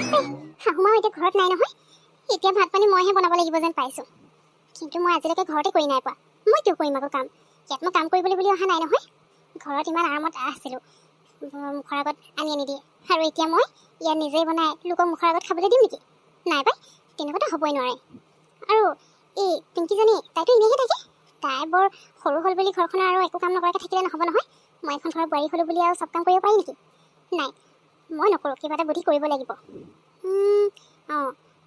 শাহুমাও এতিয়া ঘৰত নাই নহয়। এতিয়া ভাত পানী মইহে বনাব লাগিব যেন পাইছোঁ। কিন্তু মই আজিলৈকে ঘৰতে কৰি নাই পোৱা। মই কিয় কৰিম আকৌ কাম? ইয়াত মই কাম কৰিবলৈ বুলি অহা নাই নহয়। ঘৰত ইমান আৰামত আছিলোঁ, মুখৰ আগত আনি দিয়ে। আৰু এতিয়া মই ইয়াত নিজেই বনাই লোকৰ মুখৰ আগত খাবলৈ দিম নেকি? নাই পাই, তেনেকুৱাতো হ'বই নোৱাৰে। আৰু এই পিংকিজনী, তাইতো এনেইহে থাকে। তাই বৰ সৰু হ'ল বুলি ঘৰখনৰ আৰু একো কাম নকৰাকৈ থাকিলে নহ'ব নহয়। মই এখন ঘৰৰ বোৱাৰী হ'লোঁ বুলি আৰু চব কাম কৰিব পাৰি নেকি? নাই, মই নকৰোঁ। কিবা এটা বুদ্ধি কৰিব লাগিব।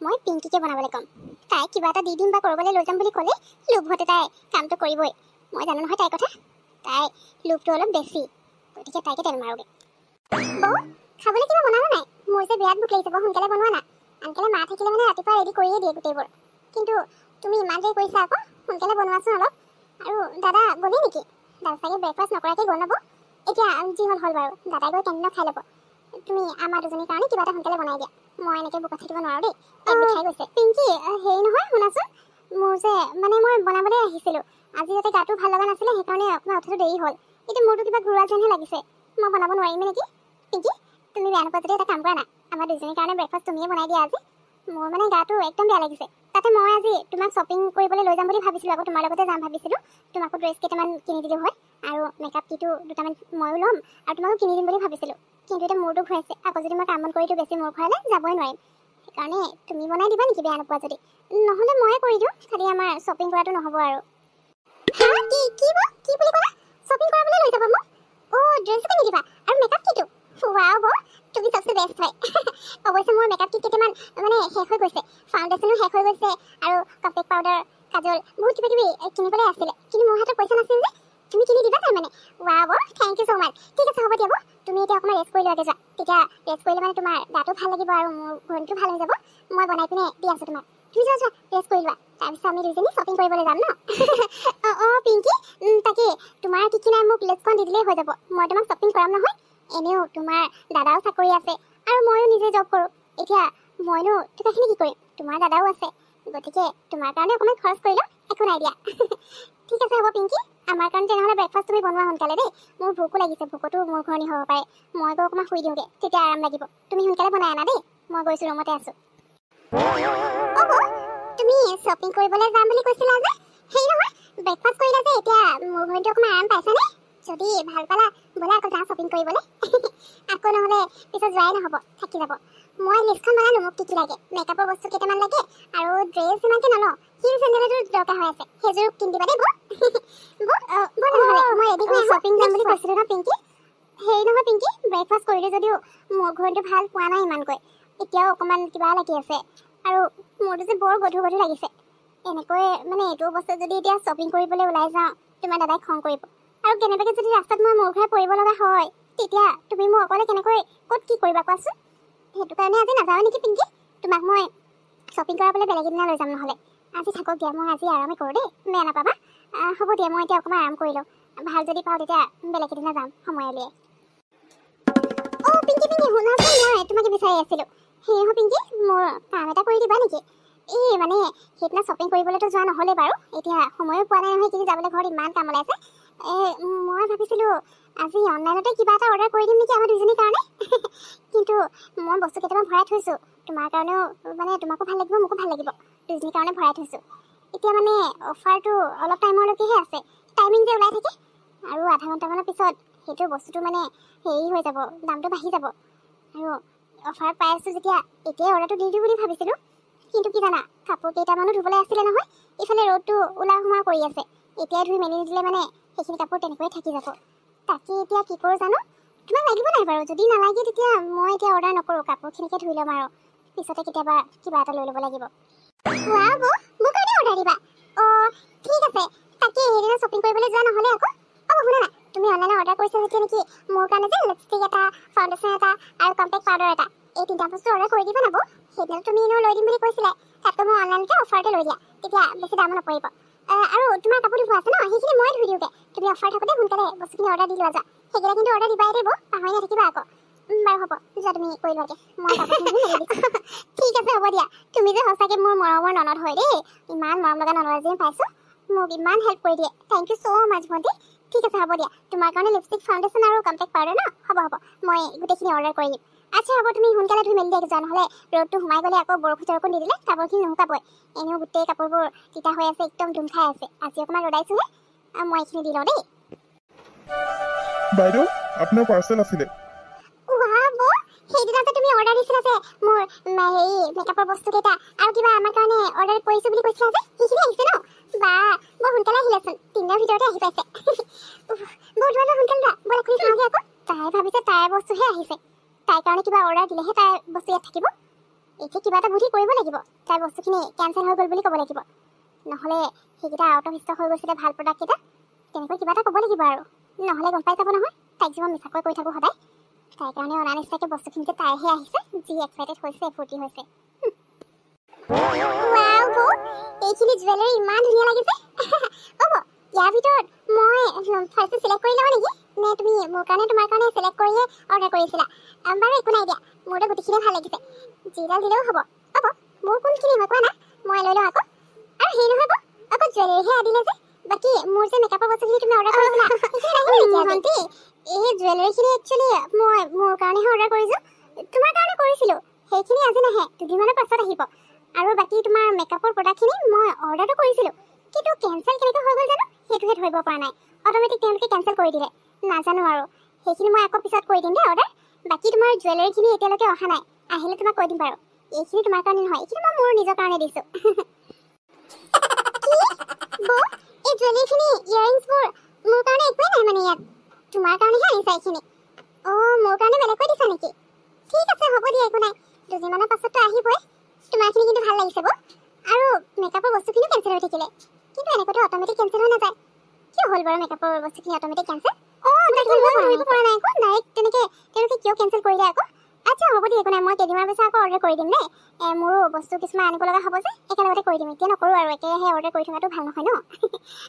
মই পিংকিকে বনাবলৈ ক'ম। তাই কিবা এটা দি দিম বা ক'ৰবালৈ লৈ যাম বুলি ক'লে লোভতে তাই কামটো কৰিবই। মই জানো নহয় তাইৰ কথা। তাই লোভটো অলপ বেছি, গতিকে তাইকে তেল মাৰোগে। বৌ, খাবলৈ কিবা বনালা নাই? মোৰ যে বিৰাট ভোক লাগিছে, বৰ সোনকালে বনোৱা না। আনকালে মা থাকিলে মানে ৰাতিপুৱা ৰেডি কৰিয়ে দিয়ে গোটেইবোৰ। কিন্তু তুমি ইমান দেৰি কৰিছা আকৌ, সোনকালে বনোৱাচোন অলপ। আৰু দাদা গ'লেই নেকি? দাদা চাগে ব্ৰেকফাষ্ট নকৰাকৈ গ'ল নব। এতিয়া যি হ'ল বাৰু, দাদাই গৈ কেণ্টিনত খাই ল'ব। তুমি আমাৰ দুজনীৰ কাৰণে কিবা এটা সোনকালে বনাই দিয়া। মই এনেকৈ বোকা থাকিব নোৱাৰোঁ দেই। পেট বিষাই গৈছে। পিংকি, হেৰি নহয়, শুনাচোন। মোৰ যে মই বনাবলৈ আহিছিলোঁ। আজি যাতে গাটো ভাল লগা নাছিলে, সেইকাৰণে অকণমান উঠাটো দেৰি হ'ল। এতিয়া মোৰতো কিবা ঘূৰা যেনহে লাগিছে। মই বনাব নোৱাৰিম নেকি? পিংকি, তুমি বেয়া নোপোৱা যদি এটা কাম কৰা না, আমাৰ দুজনীৰ কাৰণে ব্ৰেকফাষ্ট তুমিয়ে বনাই দিয়া আজি। মোৰ মানে গাটো একদম বেয়া লাগিছে। তাতে মই আজি তোমাক শ্বপিং কৰিবলৈ লৈ যাম বুলি ভাবিছিলোঁ। আকৌ তোমাৰ লগতে যাম ভাবিছিলোঁ। তোমাকো ড্ৰেছ কেইটামান কিনি দিলোঁ হয়, আৰু মেকআপ কিটো দুটামান ময়ো ল'ম, আৰু তোমাকো কিনি দিম বুলি ভাবিছিলোঁ। কিন্তু এতিয়া মোৰতো ঘূৰাইছে। আকৌ যদি মই কাম বন কৰিতো বেছি মোৰ ঘূৰালে যাবই নোৱাৰিম। সেইকাৰণে তুমি বনাই দিবা নেকি বেয়া নোপোৱা যদি? নহ'লে ময়ে কৰি দিওঁ, খালি আমাৰ শ্বপিং কৰাটো নহ'ব আৰু। কি বুলি ক'লা? শ্বপিং কৰিবলৈ লৈ যাব মোক? ড্ৰেছ কিনি দিবা আৰু মেকআপ কিটো? ৱাও বৌ, তুমি চবচে বেষ্ট হয়। অৱশ্যে মোৰ মেকআপ কিট কেইটামান শেষ হৈ গৈছে। ফাউণ্ডেশ্যনো শেষ হৈ গৈছে, আৰু কম্পেক্ট পাউডাৰ, কাজল, বহুত কিবা কিবি কিনিবলৈ আছিলে। কিন্তু মোৰ হাতত পইচা নাছিল যে। তুমি কিনি দিবা তাৰমানে? ৱাও বৌ, থেংক ইউ ছ' মাছ। ঠিক আছে, হ'ব দিয়া বৌ। তুমি এতিয়া অকণমান ৰেষ্ট কৰি লোৱাগে যোৱা। তেতিয়া ৰেষ্ট কৰিলে মানে তোমাৰ গাটো ভাল লাগিব আৰু মোৰ ঘৰটো ভাল হৈ যাব। মই বনাই পিনে দি আছোঁ তোমাক। তুমি যোৱা ৰেষ্ট কৰি লোৱা। তাৰপিছত আমি দুজনী শ্বপিং কৰিবলৈ যাম ন? পিংকি, তাকে তোমাৰ কি নাই মোক লিষ্টখন দি দিলেই হৈ যাব। মই তোমাক শ্বপিং কৰাম নহয়। এনেও তোমাৰ দাদাও চাকৰি আছে, আৰু ময়ো নিজে জব কৰোঁ। এতিয়া মইনো থকাখিনি কি কৰিম? তোমাৰ দাদাও আছে, গতিকে তোমাৰ কাৰণে অকণমান খৰচ কৰি লওঁ, একো নাই দিয়া। ঠিক আছে, হ'ব পিংকি। আমাৰ কাৰণে তেনেহ'লে ব্ৰেকফাষ্ট তুমি বনোৱা সোনকালে দেই। মোৰ ভোকো লাগিছে, ভোকতো মোৰ ঘূৰণি হ'ব পাৰে। মই গৈ অকণমান শুই দিওঁগৈ, তেতিয়া আৰাম লাগিব। তুমি সোনকালে বনাই আনা দেই। মই গৈছোঁ, ৰুমতে আছোঁ। তুমি শ্বপিং কৰিবলৈ যাম বুলি কৈছিলা যে? হেৰি নহয়, ব্ৰেকফাষ্ট কৰিলা যে, এতিয়া মোৰ ঘৰটো অকণমান আৰাম পাইছানে? যদি ভাল পালা, ব'লা আকৌ যাওঁ শ্বপিং কৰিবলৈ। আকৌ নহ'লে পিছত যোৱাই নহ'ব, থাকি যাব। মই লিষ্টখন বনালোঁ, মোক কি কি লাগে। মেকআপৰ বস্তু কেইটামান লাগে, আৰু ড্ৰেছ ইমানকৈ নলওঁ। হিল চেণ্ডেল এযোৰ দৰকাৰ হৈ আছে, সেইযোৰ কিনি দিবা দেই বৌ। মই ৰেডি কৰি শ্বপিং যাম বুলি কৈছিলোঁ ন পিংকি? হেৰি নহয় পিংকি, ব্ৰেকফাষ্ট কৰিলোঁ যদিও মোৰ ঘৰটো ভাল পোৱা নাই ইমানকৈ। এতিয়াও অকণমান কিবা লাগি আছে, আৰু মোৰতো যে বৰ গধুৰ গধুৰ লাগিছে। এনেকৈ এইটো অৱস্থাত যদি এতিয়া শ্বপিং কৰিবলৈ ওলাই যাওঁ, তোমাৰ দাদাই খং কৰিব। আৰু কেনেবাকৈ যদি ৰাস্তাত মই মোৰ ঘূৰাই পৰিব লগা হয়, তেতিয়া তুমি মোক অকলে কেনেকৈ ক'ত কি কৰিবা কোৱাচোন? সেইটো কাৰণে আজি নাযাওঁ নেকি পিংকি? তোমাক মই শ্বপিং কৰাবলৈ বেলেগ এদিনা লৈ যাম নহ'লে। আজি থাকক দিয়া, মই আজি আৰামে কৰোঁ দেই, বেয়া নাপাবা। হ'ব দিয়া, মই এতিয়া অকণমান আৰাম কৰি লওঁ। ভাল যদি পাওঁ তেতিয়া বেলেগ এদিনা যাম সময় উলিয়াই। পিংকি, শুনাচোন, মই তোমাকে বিচাৰি আছিলোঁ। হেৰি হয় পিংকি, মোৰ কাম এটা কৰি দিবা নেকি? এই সেইদিনা শ্বপিং কৰিবলৈতো যোৱা নহ'লে বাৰু। এতিয়া সময়ো পোৱা নাই নহয়, কিন্তু যাবলৈ ঘৰত ইমান কাম ওলাইছে। মই ভাবিছিলোঁ আজি অনলাইনতে কিবা এটা অৰ্ডাৰ কৰি দিম নেকি আমাৰ দুজনীৰ কাৰণে। কিন্তু মই বস্তু কেইটামান ভৰাই থৈছোঁ, তোমাৰ কাৰণেও তোমাকো ভাল লাগিব, মোকো ভাল লাগিব। দুজনীৰ কাৰণে ভৰাই থৈছোঁ। এতিয়া অফাৰটো অলপ টাইমলৈকেহে আছে। টাইমিং যে ওলাই থাকে, আৰু আধা ঘণ্টামানৰ পিছত সেইটো বস্তুটো হেৰি হৈ যাব, দামটো বাঢ়ি যাব। আৰু অফাৰত পাই আছোঁ যেতিয়া এতিয়াই অৰ্ডাৰটো দি দিওঁ বুলি ভাবিছিলোঁ। কিন্তু কি জানা, কাপোৰ কেইটামানো ধুবলৈ আছিলে নহয়। ইফালে ৰ'দটো ওলা সোমোৱা কৰি আছে। এতিয়াই ধুই মেলি নিদিলে সেইখিনি কাপোৰ তেনেকৈয়ে থাকি যাব। তাকে এতিয়া কি কৰোঁ জানো? তোমাক লাগিব নাই বাৰু? যদি নালাগে তেতিয়া মই এতিয়া অৰ্ডাৰ নকৰোঁ, কাপোৰখিনিকে ধুই ল'ম আৰু পিছতে কেতিয়াবা কিবা এটা লৈ ল'ব লাগিব। ৱাও বৌ, মোৰ কাৰণে অৰ্ডাৰ দিবা? ঠিক আছে। তাকে সেইদিনা শ্বপিং কৰিবলৈ যোৱা নহ'লে আকৌ। শুনা না, তুমি অনলাইনত অৰ্ডাৰ কৰিছা যেতিয়া নেকি মোৰ কাৰণে যে লিপষ্টিক এটা, ফাউণ্ডেশ্যন এটা, আৰু কম্পেক্ট পাউডাৰ এটা, এই 3টা বস্তু অৰ্ডাৰ কৰি দিবা না বৌ? সেইদিনা তুমি এনেও লৈ দিম বুলি কৈছিলে। তাতকৈ মই অনলাইনতে অফাৰতে লৈ দিয়া, তেতিয়া বেছি দামো নপৰিব। আৰু তোমাৰ কাপোৰ ধুৱা আছে ন, সেইখিনি মই ধুই দিওঁগৈ। তুমি অফাৰ থাকোঁতে সোনকালে বস্তুখিনি অৰ্ডাৰ দি লোৱা যোৱা। সেইকেইটা কিন্তু অৰ্ডাৰ দিবাই দেই বৌ, পাহৰি নাথাকিবা আকৌ। বাৰু হ'ব, যোৱা তুমি কৰি লোৱাগে, মই কাপোৰখিনি মেলি দিছোঁ। ঠিক আছে, হ'ব দিয়া। তুমি যে সঁচাকৈ মোৰ মৰমৰ ননদ হয় দেই। ইমান মৰম লগা ননদ এজনী পাইছোঁ, মোক ইমান হেল্প কৰি দিয়ে। থেংক ইউ ছ' মাছ ভণ্টি। ঠিক আছে, হ'ব দিয়া। তোমাৰ কাৰণে লিপষ্টিক, ফাউণ্ডেশ্যন আৰু কম্পেক্ট পাউডাৰ ন? হ'ব, মই গোটেইখিনি অৰ্ডাৰ কৰি দিম। আচ্ছা হ'ব, তুমি সোনকালে ধুই মেলি দিয়া যোৱা, নহ'লে ৰ'দটো সোমাই গ'লে আকৌ বৰষুণ দি দিলে কাপোৰখিনি নুশুকাবই। এনেও গোটেই কাপোৰবোৰ তিতা হৈ আছে, একদম ধুম খাই আছে। আজি অকণমান ৰ'দাইছোহে, মই এইখিনি দি লওঁ দেই। বাইদেউ, আপোনাৰ পাৰ্চেল আছিলে। সেইদিনা যে তুমি অৰ্ডাৰ দিছিলা যে মোৰ হেৰি মেকআপৰ বস্তুকেইটা আৰু কিবা আমাৰ কাৰণে অৰ্ডাৰ কৰিছোঁ বুলি কৈছিলা যে, সেইখিনি আহিছে ন? বা বৰ সোনকালে আহিলেচোন, 3 দিনৰ ভিতৰতে আহি পাইছে। বহুত সোনকালে দা, ব'লা খুলি চাওঁগে আকৌ। তাই ভাবিছে তাইৰ বস্তুহে আহিছে, তাইৰ কাৰণে কিবা অৰ্ডাৰ দিলেহে তাইৰ বস্তু ইয়াত থাকিব। এতিয়া কিবা এটা বুদ্ধি কৰিব লাগিব, তাইৰ বস্তুখিনি কেঞ্চেল হৈ গ'ল বুলি ক'ব লাগিব, নহ'লে সেইকেইটা আউট অফ ষ্টক হৈ গৈছিলে ভাল প্ৰডাক্টকেইটা, তেনেকৈ কিবা এটা ক'ব লাগিব আৰু, নহ'লে গম পাই যাব নহয় তাইক যে মই মিছাকৈ কৈ থাকোঁ সদায়। তাইৰ কাৰণে অনা নিচিনাকৈ বস্তুখিনিতে তাইহে আহিছে, যি এক্সাইটেড হৈছে, ফূৰ্তি হৈছে। এইখিনি জুৱেলাৰী ইমান ধুনীয়া লাগিছে। হ'ব, ইয়াৰ ভিতৰত মই ফাৰ্ষ্ট চিলেক্ট কৰি লওঁ নেকি, নে তুমি মোৰ কাৰণে তোমাৰ কাৰণে চিলেক্ট কৰিয়ে অৰ্ডাৰ কৰিছিলা? বাৰু একো নাই দিয়া, মোৰতো গোটেইখিনিয়ে ভাল লাগিছে, যিডাল দিলেও হ'ব। হ'ব, মোৰ কোনখিনি মই কোৱা না, মই লৈ লওঁ আকৌ। আৰু সেই নহয় আকৌ জুৱেলাৰীহে আদিলে যে, বাকী মোৰ যে মেকআপৰ বস্তুখিনি তুমি অৰ্ডাৰ কৰিছিলা ভণ্টি, এই জুৱেলাৰীখিনি একচুৱেলি মই মোৰ কাৰণেহে অৰ্ডাৰ কৰিছোঁ, তোমাৰ কাৰণে কৰিছিলোঁ। সেইখিনি আজি নাহে, 2 দিনমানৰ পাছত আহিব। আৰু বাকী তোমাৰ মেকআপৰ প্ৰডাক্টখিনি মই অৰ্ডাৰটো কৰিছিলোঁ, কিন্তু কেঞ্চেল কেনেকৈ হৈ গ'ল জানো, সেইটোহে ধৰিব পৰা নাই। অট'মেটিক তেওঁলোকে কেঞ্চেল কৰি দিলে, নাজানো আৰু। সেইখিনি মই আকৌ পিছত কৰি দিম দেই অৰ্ডাৰ। বাকী তোমাৰ জুৱেলাৰীখিনি এতিয়ালৈকে অহা নাই, আহিলে তোমাক কৈ দিম বাৰু। এইখিনি তোমাৰ কাৰণে নহয়, এইখিনি মই মোৰ নিজৰ কাৰণে দিছোঁ। এই জুৱেলাৰীখিনি, ইয়েৰিংছবোৰ মোৰ কাৰণে একোৱেই নাই মানে ইয়াত, তোমাৰ কাৰণেহে আনিছা এইখিনি। অঁ, মোৰ কাৰণে বেলেগকৈ দিছা নেকি? ঠিক আছে, হ'ব দিয়া, একো নাই, 2 দিনমানৰ পাছততো আহিবই। তোমাৰখিনি কিন্তু ভাল লাগিছে আৰু মেকআপৰ বস্তুখিনিও কেঞ্চেল হৈ থাকিলে, কিন্তু এনেকৈতো অট'মেটিক কেঞ্চেল হৈ নাযায়। কিয় হ'ল বাৰু মেকআপৰ বস্তুখিনি অট'মেটিক কেঞ্চেল? তাকে মই ধৰিব পৰা নাই আকৌ, ডাইৰেক্ট তেনেকৈ তেওঁলোকে কিয় কেঞ্চেল কৰিলে আকৌ? আচ্ছা হ'ব দিয়া, একো নাই, মই কেইদিনমানৰ পিছত আকৌ অৰ্ডাৰ কৰি দিম দেই। মোৰো বস্তু কিছুমান আনিব লগা হ'ব যে, একেলগতে কৰি দিম। এতিয়া নকৰোঁ আৰু, একেৰাহে অৰ্ডাৰ কৰি থকাটো ভাল নহয় ন।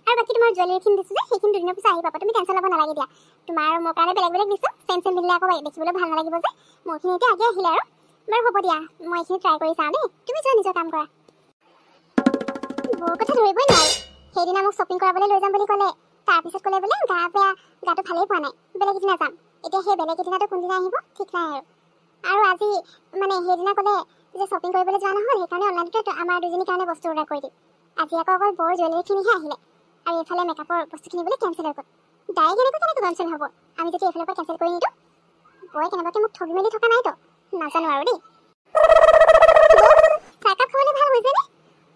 আৰু বাকী তোমাৰ জুৱেলাৰীখিনি দিছোঁ যে, সেইখিনি 2 দিনৰ পিছত আহি পাব, তুমি টেনশ্যন ল'ব নালাগে দিয়া। তোমাৰ আৰু মোৰ কাৰণে বেলেগ বেলেগ দিছোঁ, চেম দিলে আকৌ দেখিবলৈ ভাল নালাগিব যে। মোৰখিনি এতিয়া আগে আহিলে আৰু। বাৰু হ'ব দিয়া, মই এইখিনি ট্ৰাই কৰি চাওঁ দেই, তুমি যোৱা নিজৰ কাম কৰা। বৰ কথা ধৰিবই নোৱাৰোঁ, সেইদিনা মোক শ্বপিং কৰাবলৈ লৈ যাম বুলি ক'লে, তাৰপিছত ক'লে বোলে গাটো ভালেই পোৱা নাই, বেলেগ এদিনা যাম। এতিয়া সেই বেলেগ এদিনাটো কোনদিনা আহিব ঠিক নাই আৰু আজি মানে সেইদিনা ক'লে যে শ্বপিং কৰিবলৈ যোৱা নহ'ল, সেইকাৰণে অনলাইনতে আমাৰ দুজনীৰ কাৰণে বস্তু অৰ্ডাৰ কৰি দিম। আজি আকৌ অকল বৰ জুৱেলাৰীখিনিহে আহিলে, আৰু এইফালে মেকআপৰ বস্তুখিনি বোলে কেঞ্চেল হৈ গ'ল। ডাইৰেক্ট কেনেকৈ কেঞ্চেল হ'ব, আমি যদি এইফালৰ পৰা কেঞ্চেল কৰি নিদিওঁ? বৌয়ে কেনেবাকৈ মোক ঠগি মেলি থকা নাইতো, নাজানো আৰু দেই। চাহকাপ খাবলৈ ভাল হৈছেনে?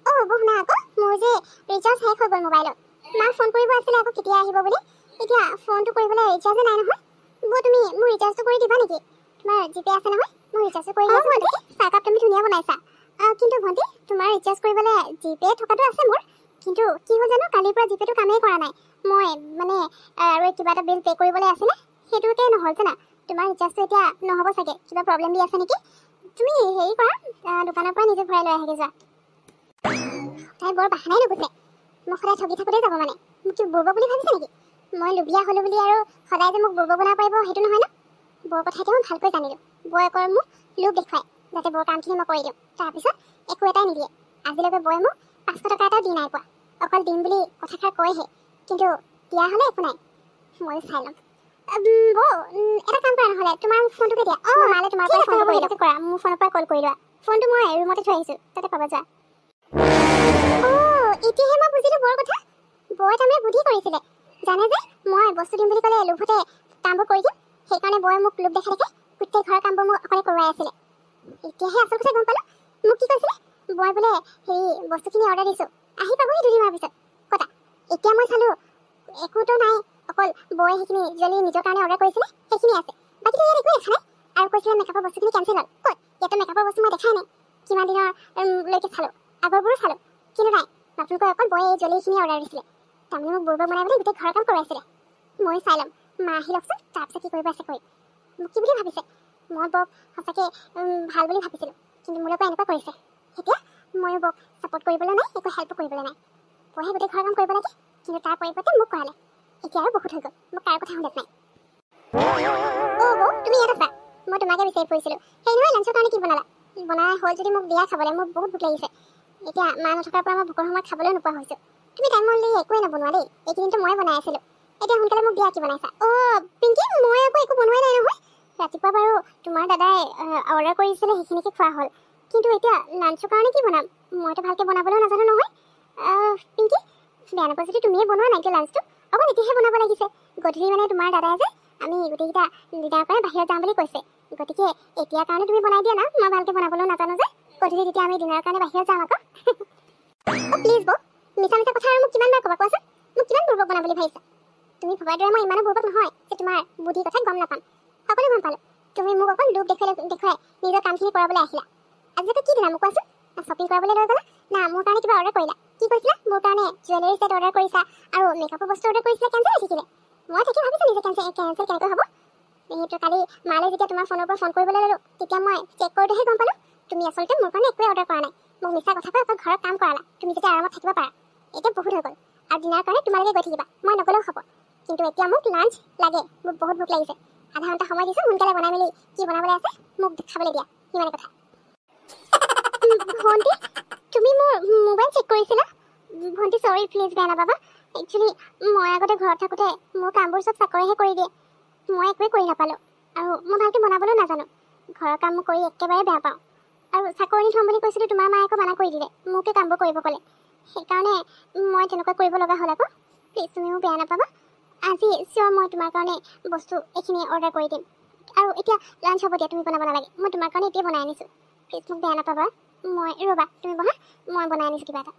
অঁ হ'ব, শুনা আকৌ, মোৰ যে ৰিচাৰ্জ শেষ হৈ গ'ল মোবাইলত। মাক ফোন কৰিব আছিলে আকৌ কেতিয়া আহিব বুলি, এতিয়া ফোনটো কৰিবলৈ ৰিচাৰ্জে নাই নহয়। বৌ তুমি মোৰ ৰিচাৰ্জটো কৰি দিবা নেকি? তোমাৰ জিপে আছে নহয়, মোৰ ৰিচাৰ্জটো কৰি দিবা। ভণ্টি, চাহকাপ তুমি ধুনীয়া বনাইছা, কিন্তু ভণ্টি তোমাৰ ৰিচাৰ্জ কৰিবলৈ জিপে থকাটো আছে মোৰ, কিন্তু কি হ'ল জানো, কালিৰ পৰা জিপেটো কামেই কৰা নাই। মই মানে আৰু কিবা এটা বিল পে' কৰিবলৈ আছিলে, সেইটোকে নহ'ল জানা। তোমাৰ ৰিচাৰ্জটো এতিয়া নহ'ব চাগে, কিবা প্ৰব্লেম দি আছে নেকি? তুমি হেৰি কৰা, দোকানৰ পৰা নিজে ভৰাই লৈ আহেগৈ যোৱা। তাই বৰ বাহানাই নুগুছে, মই সদায় ঠগি থাকোঁতে যাব মানে। মোক কি বুৰ্বক বুলি ভাবিছে নেকি? মই লুবিয়া হ'লোঁ বুলি আৰু সদায় যে মোক বুৰ্বক বনাব পাৰিব সেইটো নহয় ন। বৰ কথা এতিয়া মই ভালকৈ জানিলোঁ, বৌয়ে কয় মোক লোভ দেখুৱাই যাতে বৰ কামখিনি মই কৰি দিওঁ, তাৰপিছত একো এটাই নিদিয়ে। আজিলৈকে বৌয়ে মোক 500 টকা এটাও দি নাই পোৱা, অকল দিম বুলি কথাষাৰ কয়হে, কিন্তু দিয়া হ'লে একো নাই, ময়ো চাই ল'ম। বৌ এটা কাম কৰা নহ'লে, তোমাৰ ফোনটোকে দিয়া। অঁ মালে তোমাৰ পৰা ফোন কৰি কৰা, মোৰ ফোনৰ পৰা কল কৰি লোৱা। ফোনটো মই ৰুমতে থৈ আহিছোঁ, তাতে পাবা যোৱা। এতিয়াহে মই বুজিলোঁ বৰ কথা, বৌয়ে তাৰমানে বুদ্ধি কৰিছিলে, জানে যে মই বস্তু দিম বুলি ক'লে লোভতে কামবোৰ কৰি দিম, সেইকাৰণে বৌয়ে মোক লোভ দেখা দেখে গোটেই ঘৰৰ কামবোৰ মোক অকলে কৰোৱাই আছিলে। এতিয়াহে আচল কথা গম পালোঁ। মোক কি কৈছিলে, মই বোলে হেৰি বস্তুখিনি অৰ্ডাৰ দিছোঁ, আহি পাবহি 2 দিনৰ পিছত কটা। এতিয়া মই চালোঁ একোতো নাই, অকল বৌয়ে সেইখিনি জুৱেলাৰী নিজৰ কাৰণে অৰ্ডাৰ কৰিছিলে, সেইখিনি আছে, বাকীটো ইয়াত একোৱে দেখা নাই। আৰু কৈছিলে মেকআপৰ বস্তুখিনি কেঞ্চেল হ'ল, ক'ত ইয়াতো মেকআপৰ বস্তু মই দেখাই নাই। কিমান দিনৰ লৈকে চালোঁ, আগৰবোৰো চালোঁ, কিন্তু নাই, নতুনকৈ অকল বৌয়ে এই জুৱেলাৰীখিনি অৰ্ডাৰ দিছিলে। তাৰমানে মোক বুৰ্বক বনাই গোটেই ঘৰৰ কাম কৰোৱাইছিলে। মই চাই ল'ম, মা আহি লওকচোন, তাৰপিছত কি কৰিব আছে কৰি। মোক কি বুলি ভাবিছে, মই বৌক সঁচাকৈ ভাল বুলি ভাবিছিলোঁ, কিন্তু মোৰ লগত এনেকুৱা কৰিছে। এতিয়া ময়ো বৌক ছাপোৰ্ট কৰিবলৈ নাই, একো হেল্পো কৰিবলৈ নাই। বৌহে গোটেই ঘৰৰ কাম কৰিব লাগে, কিন্তু তাৰ পৰিৱৰ্তে মোক কৰালে। এতিয়া আৰু বহুত হৈ গ'ল, মোক তাৰ কথা শুনাত নাই। অঁ বৌ তুমি ইয়াত আছা, মই তোমাকে বিচাৰি ফুৰিছিলোঁ। সেই নহয় লাঞ্চৰ কাৰণে কি বনালা? বনাই হ'ল যদি মোক দিয়া খাবলৈ, মোৰ বহুত ভোক লাগিছে। এতিয়া মা নথকাৰ পৰা মই ভোকৰ সময়ত খাবলৈ নোপোৱা হৈছোঁ। তুমি টাইমত একোৱে নবনোৱা দেই, এইকেইদিনটো মই বনাই আছিলোঁ। এতিয়া সোনকালে মোক দিয়া কি বনাইছা? অঁ পিংকি, মই আকৌ একো বনোৱাই নাই নহয়, ৰাতিপুৱা বাৰু তোমাৰ দাদাই অৰ্ডাৰ কৰিছিলে সেইখিনিকে খোৱা হ'ল কিন্তু এতিয়া লাঞ্চৰ কাৰণে কি বনাম মইতো ভালকৈ বনাবলৈও নাজানো নহয় পিংকি বেয়া নাপাওঁ যদি তুমিয়ে বনোৱা নাই এতিয়া লাঞ্চটো অকণ এতিয়াহে বনাব লাগিছে গধূলি মানে তোমাৰ দাদাই যে আমি গোটেইকেইটা ডিনাৰৰ কাৰণে বাহিৰত যাম বুলি কৈছে গতিকে এতিয়াৰ কাৰণে তুমি বনাই দিয়া না মই ভালকৈ বনাবলৈও নাজানো যে গধূলি তেতিয়া আমি ডিনাৰৰ কাৰণে বাহিৰত যাম আকৌ প্লিজ বৌ মিছা মিছা কথা আৰু মোক কিমানবাৰ ক'বা কোৱাচোন মোক কিমান বুৰ্বক বনাম বুলি ভাবিছা তুমি ভবাৰ দৰে মই ইমানো বুৰ্বক নহয় যে তোমাৰ বুদ্ধিৰ কথা গম নাপাম সকলো গম পালোঁ তুমি মোক অকণ লোভ দেখুৱাই নিজৰ কামখিনি কৰাবলৈ আহিলা আজিলৈকে কি দিলা মোক কোৱাচোন না শ্বপিং কৰাবলৈ লৈ গ'লা না মোৰ কাৰণে কিবা অৰ্ডাৰ কৰিলা কি কৈছিলা মোৰ কাৰণে জুৱেলাৰী ছেট অৰ্ডাৰ কৰিছা আৰু মেকআপৰ বস্তু অৰ্ডাৰ কৰিছিলা কেঞ্চেল হৈ থাকিলে মই তাকে ভাবিছোঁ নিজে কেঞ্চেল কেনেকৈ হ'ব সেইটো কালি মালৈ যেতিয়া তোমাৰ ফোনৰ পৰা ফোন কৰিবলৈ ল'লোঁ তেতিয়া মই চেক কৰোঁতেহে গম পালোঁ তুমি আচলতে মোৰ কাৰণে একোৱে অৰ্ডাৰ কৰা নাই মোক মিছা কথা কৈ অকল ঘৰত কাম কৰালা তুমি যেতিয়া আৰামত থাকিব পাৰা এতিয়া বহুত হৈ গ'ল আৰু ডিনাৰ কাৰণে তোমালোকে গৈ থাকিবা মই নগ'লেও হ'ব কিন্তু এতিয়া মোক লাঞ্চ লাগে মোক বহুত ভোক লাগিছে আধা ঘণ্টা সময় দিছোঁ সোনকালে বনাই মেলি কি বনাবলৈ আছে মোক খাবলৈ দিয়া সিমানে কথা ভণ্টি তুমি মোৰ মোবাইল চেক কৰিছিলা ভণ্টি চৰি প্লিজ বেয়া নাপাবা একচুৱেলি মই আগতে ঘৰত থাকোঁতে মোৰ কামবোৰ চব চাকৰিহে কৰি দিয়ে মই একোৱে কৰি নাপালোঁ আৰু মই ভালকৈ বনাবলৈও নাজানো ঘৰৰ কাম মই কৰি একেবাৰে বেয়া পাওঁ আৰু চাকৰি থ'ম বুলি কৈছিলোঁ তোমাৰ মায়ে আকৌ মানা কৰি দিলে মোকে কামবোৰ কৰিব ক'লে সেইকাৰণে মই তেনেকুৱা কৰিব লগা হ'ল আকৌ প্লিজ তুমি মোক বেয়া নাপাবা আজি চিয়'ৰ মই তোমাৰ কাৰণে বস্তু এইখিনি অৰ্ডাৰ কৰি দিম আৰু এতিয়া লাঞ্চ হ'ব দিয়া তুমি বনাব নালাগে মই তোমাৰ কাৰণে এতিয়া বনাই আনিছোঁ প্লিজ মোক বেয়া নাপাবা মই ৰ'বা তুমি বহা মই বনাই আনিছোঁ কিবা এটা